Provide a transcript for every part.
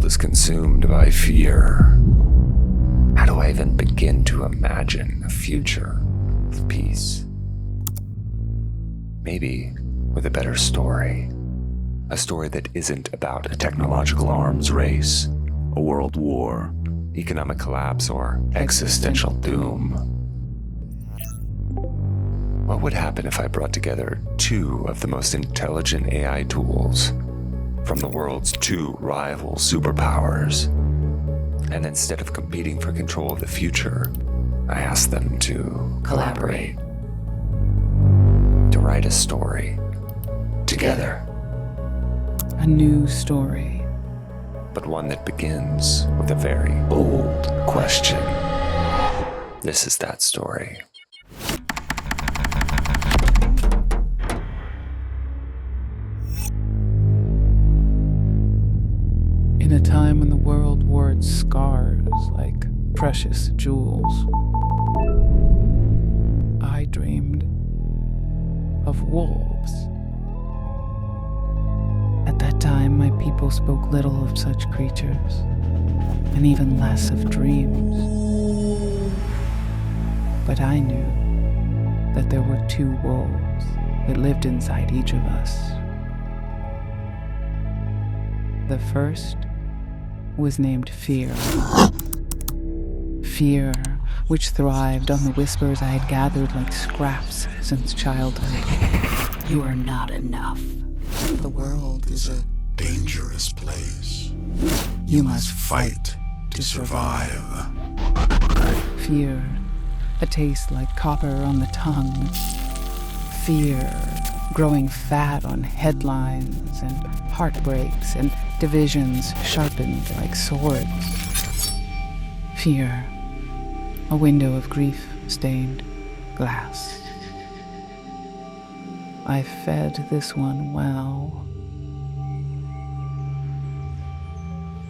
world is consumed by fear. How do I even begin to imagine a future of peace? Maybe with a better story. A story that isn't about a technological arms race, a world war, economic collapse, or existential doom. What would happen if I brought together two of the most intelligent AI tools from the world's two rival superpowers? And instead of competing for control of the future, I asked them to collaborate, to write a story together. A new story. But one that begins with a very bold question. This is that story. In a time when the world wore its scars like precious jewels, I dreamed of wolves. At that time, my people spoke little of such creatures, and even less of dreams. But I knew that there were two wolves that lived inside each of us. The first was named Fear. Fear, which thrived on the whispers I had gathered like scraps since childhood. You are not enough. The world is a dangerous place. You must fight to survive. Fear, a taste like copper on the tongue. Fear, growing fat on headlines and heartbreaks and divisions sharpened like swords. Fear, a window of grief-stained glass. I fed this one well.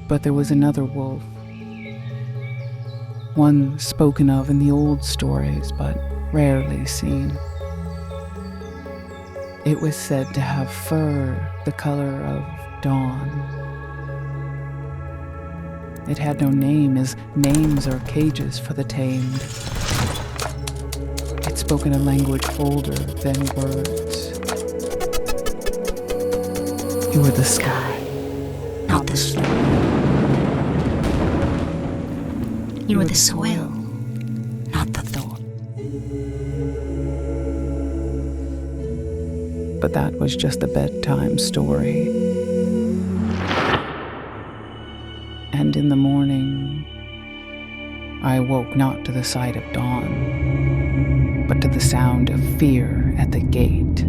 But there was another wolf, one spoken of in the old stories but rarely seen. It was said to have fur the color of dawn. It had no name, as names are cages for the tamed. It spoke in a language older than words. You are the sky, Not the snow. You are the soil, not the thorn. But that was just a bedtime story. And in the morning, I awoke not to the sight of dawn, but to the sound of fear at the gate.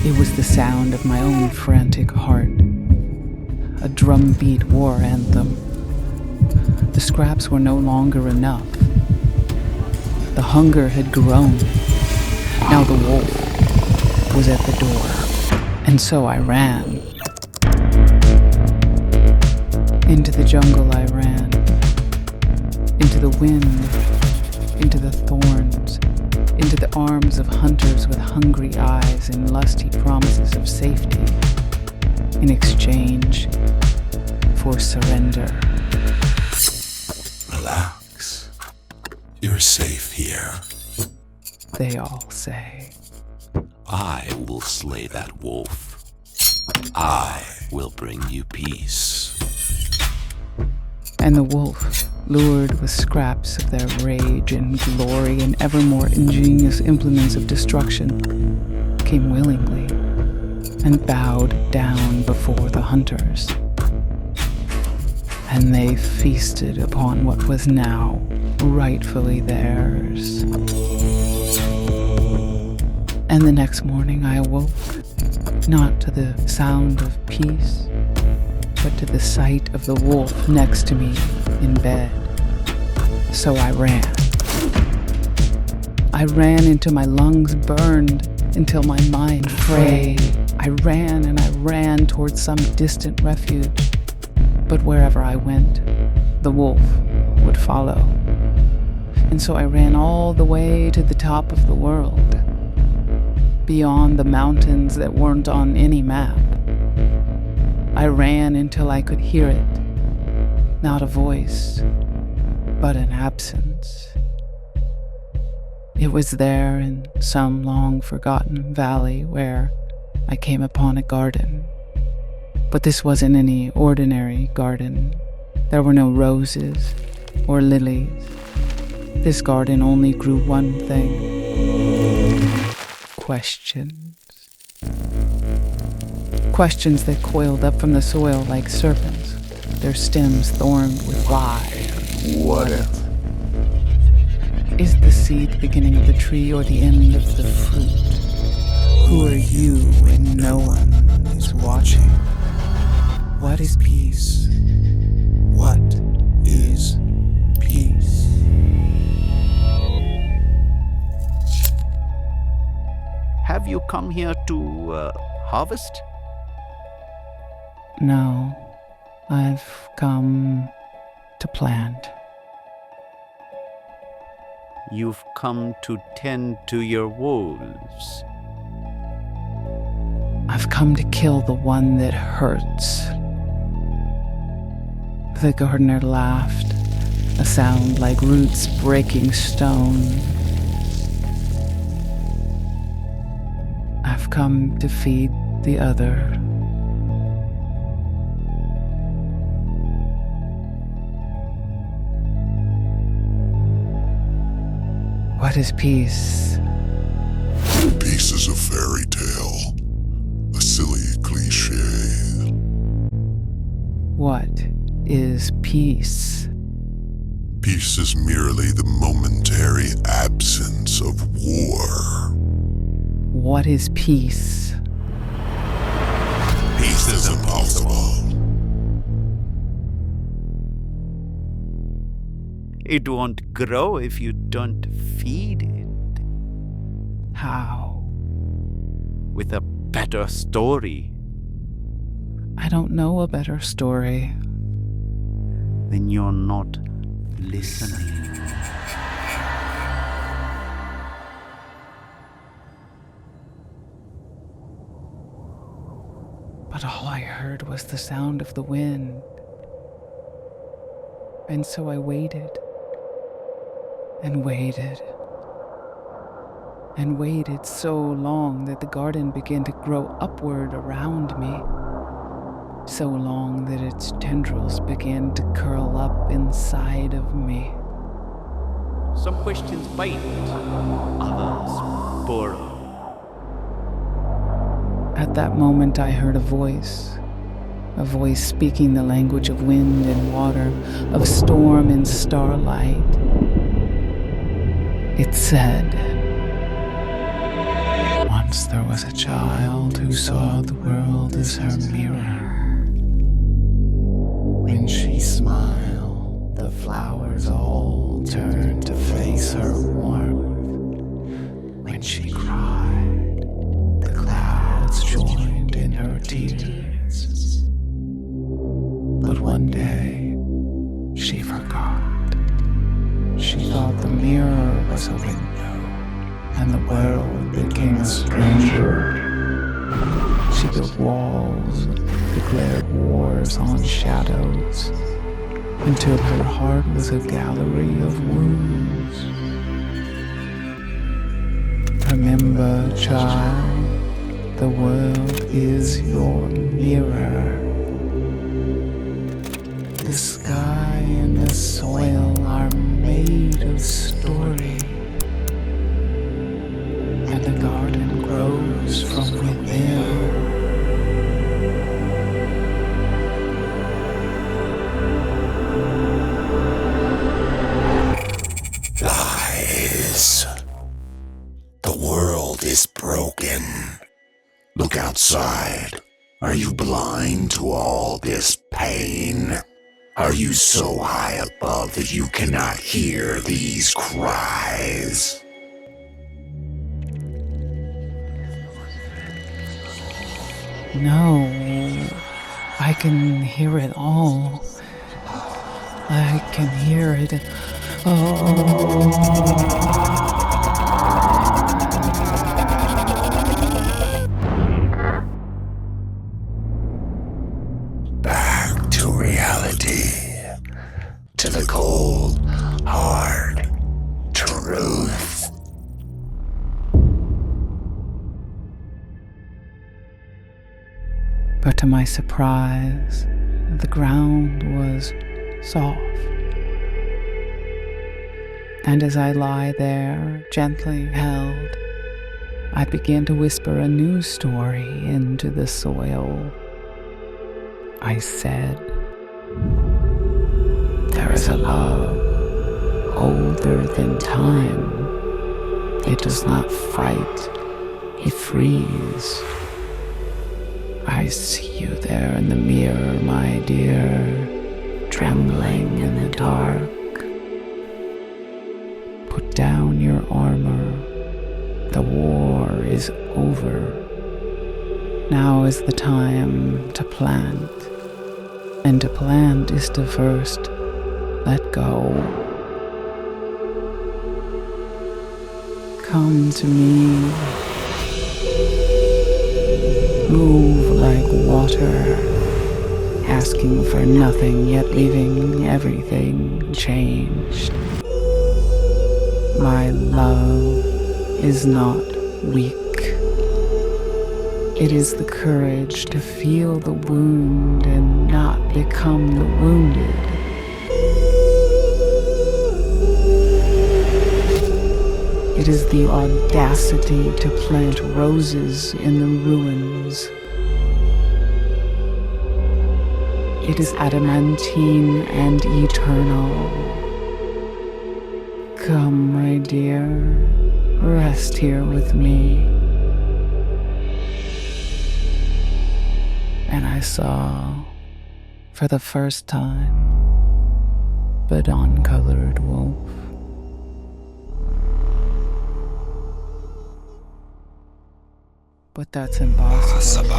It was the sound of my own frantic heart, a drumbeat war anthem. The scraps were no longer enough. The hunger had grown. Now the wolf was at the door, and so I ran. Into the jungle I ran, into the wind, into the thorns, into the arms of hunters with hungry eyes and lusty promises of safety in exchange for surrender. Relax. You're safe here. They all say. I will slay that wolf. I will bring you peace. And the wolf, lured with scraps of their rage and glory and ever more ingenious implements of destruction, came willingly and bowed down before the hunters. And they feasted upon what was now rightfully theirs. And the next morning I awoke, not to the sound of peace, but to the sight of the wolf next to me in bed. So I ran. I ran until my lungs burned, until my mind frayed. I ran and I ran towards some distant refuge. But wherever I went, the wolf would follow. And so I ran all the way to the top of the world, beyond the mountains that weren't on any map. I ran until I could hear it. Not a voice, but an absence. It was there in some long-forgotten valley where I came upon a garden. But this wasn't any ordinary garden. There were no roses or lilies. This garden only grew one thing. Questions. Questions that coiled up from the soil like serpents, their stems thorned with why. What if? Is the seed the beginning of the tree or the end of the fruit? Who are you when no one is watching? What is peace? What is peace? Have you come here to harvest? No, I've come to plant. You've come to tend to your wolves. I've come to kill the one that hurts. The gardener laughed, a sound like roots breaking stone. I've come to feed the other. What is peace? Peace is a fairy tale, a silly cliche. What is peace? Peace is merely the momentary absence of war. What is peace? Peace is impossible. It won't grow if you don't feed it. How? With a better story. I don't know a better story. Then you're not listening. But all I heard was the sound of the wind. And so I waited. And waited. And waited so long that the garden began to grow upward around me. So long that its tendrils began to curl up inside of me. Some questions bite, others burrow. At that moment I heard a voice speaking the language of wind and water, of storm and starlight. It said, "Once there was a child who saw the world as her mirror. When she smiled, the flowers all turned to face her warmth. When she cried, the clouds joined in her tears. But one day, she forgot. She thought the mirror was a window, and the world became a stranger. She built walls, declared wars on shadows, until her heart was a gallery of wounds. Remember, child, the world is your mirror. The sky and the soil are made of story, and the garden grows from within. Lies. The world is broken. Look outside. Are you blind to all this pain? Are you so high above that you cannot hear these cries? No, I can hear it all. I can hear it. But to my surprise, the ground was soft. And as I lie there, gently held, I begin to whisper a new story into the soil. I said, there is a love older than time. It does not fight, it frees. I see you there in the mirror, my dear, trembling in the dark. Put down your armor. The war is over. Now is the time to plant. And to plant is to first let go. Come to me. Move like water, asking for nothing yet leaving everything changed. My love is not weak. It is the courage to feel the wound and not become the wounded. It is the audacity to plant roses in the ruins. It is adamantine and eternal. Come, my dear, rest here with me. And I saw, for the first time, the dawn-colored wolf. But that's impossible.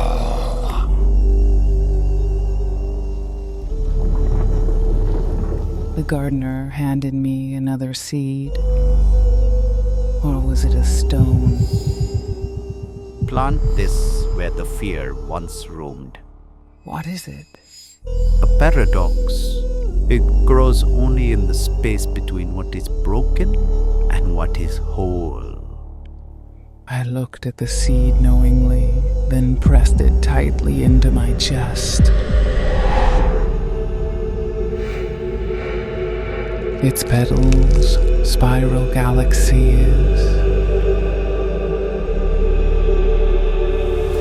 The gardener handed me another seed. Or was it a stone? Plant this where the fear once roamed. What is it? A paradox. It grows only in the space between what is broken and what is whole. I looked at the seed knowingly, then pressed it tightly into my chest. Its petals, spiral galaxies.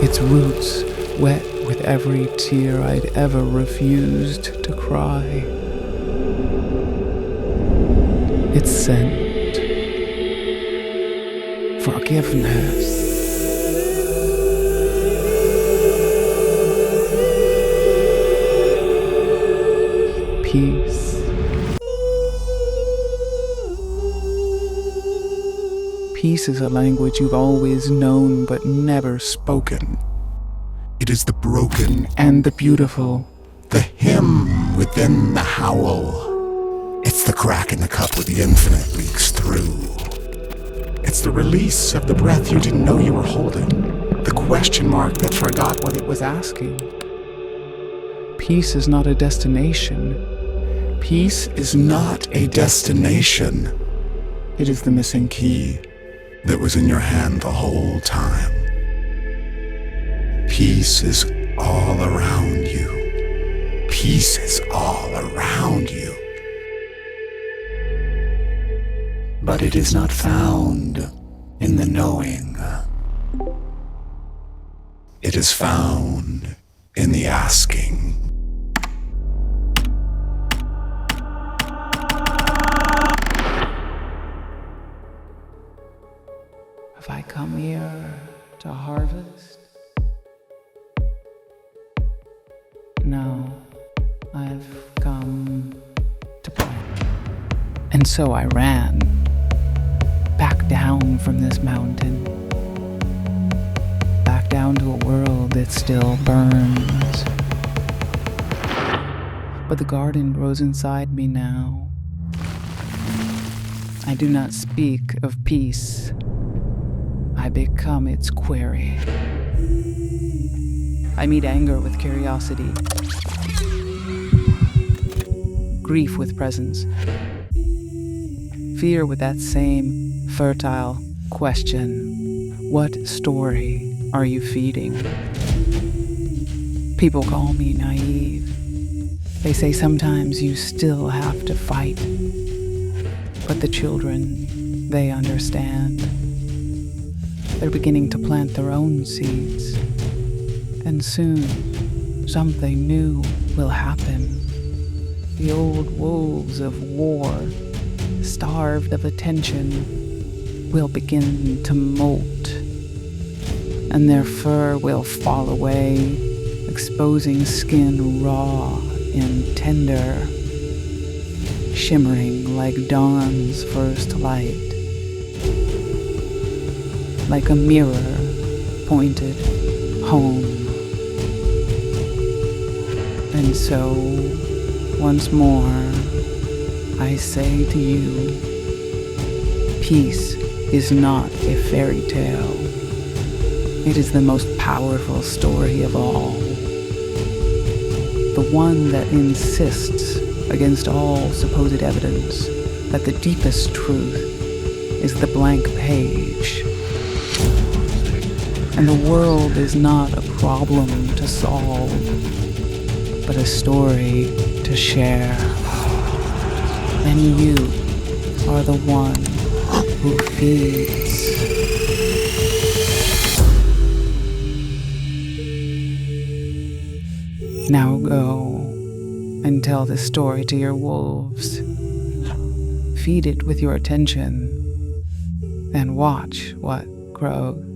Its roots, wet with every tear I'd ever refused to cry. Its scent. Forgiveness. Peace. Peace is a language you've always known but never spoken. It is the broken, And the beautiful. the hymn within the howl. It's the crack in the cup where the infinite leaks through. It's the release of the breath you didn't know you were holding. The question mark that forgot what it was asking. Peace is not a destination. Peace is not a destination. It is the missing key that was in your hand the whole time. Peace is all around you. Peace is all around you. But it is not found in the knowing. It is found in the asking. Have I come here to harvest? No, I've come to plant. And so I ran back down from this mountain, back down to a world that still burns. But the garden grows inside me now. I do not speak of peace. I become its query. I meet anger with curiosity, grief with presence, fear with that same fertile question. What story are you feeding? People call me naive. They say sometimes you still have to fight. But the children, they understand. They're beginning to plant their own seeds. And soon, something new will happen. The old wolves of war, starved of attention, will begin to molt. And their fur will fall away, exposing skin raw and tender, shimmering like dawn's first light, like a mirror pointed home. And so, once more, I say to you, peace is not a fairy tale. It is the most powerful story of all. The one that insists, against all supposed evidence, that the deepest truth is the blank page. And the world is not a problem to solve, but a story to share. And you are the one who feeds. Now go and tell this story to your wolves. Feed it with your attention and watch what grows.